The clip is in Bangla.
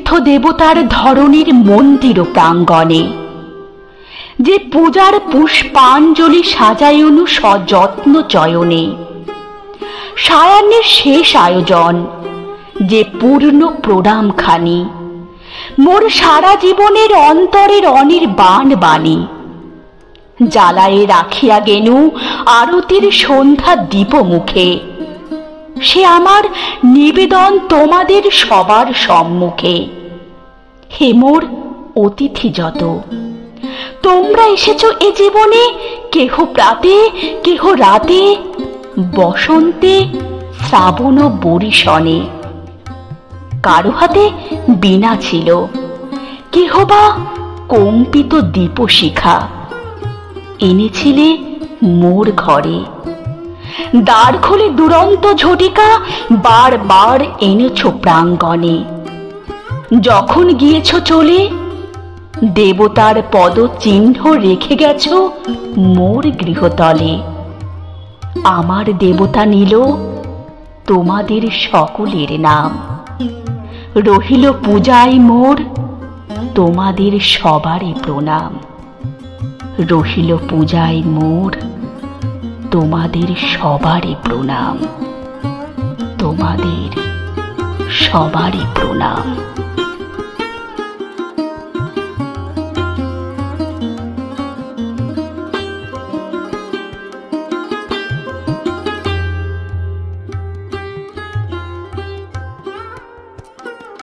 তীর্থ দেবতার ধরনীর মন্দির প্রাঙ্গণে, যে পূজার পুষ্পাঞ্জলি সাজায়নু সযত্ন চয়নে, সায়াহ্নের শেষ আয়োজন যে পূর্ণ প্রণামখানি, মোর সারা জীবনের অন্তরের অনির্বাণ বাণী, জ্বালায়ে রাখিয়া গেনু আরতির সন্ধ্যা দীপ মুখে, সে আমার নিবেদন তোমাদের সবার সম্মুখে। হে মোর অতিথি যত, তোমরা এসেছো এ জীবনে, কেহ প্রাতে কেহ রাতে, বসন্তে শ্রাবণ বরিশনে। কারো হাতে বীণা ছিল, কেহ বা কম্পিত দীপশিখা, এনেছিলে মোর ঘরে। দ্বার খুলে দুরন্ত ঝটিকা বারবার এনেছ প্রাঙ্গণে। যখন গিয়েছ চলে, দেবতার পদ চিহ্ন রেখে গেছ মোর গৃহতলে। আমার দেবতা নিল তোমাদের সকলের নাম, রহিল পূজায় মোর তোমাদের সবারই প্রণাম, রহিল পূজায় মোর তোমাদের সবারই প্রণাম, তোমাদের সবারই প্রণাম।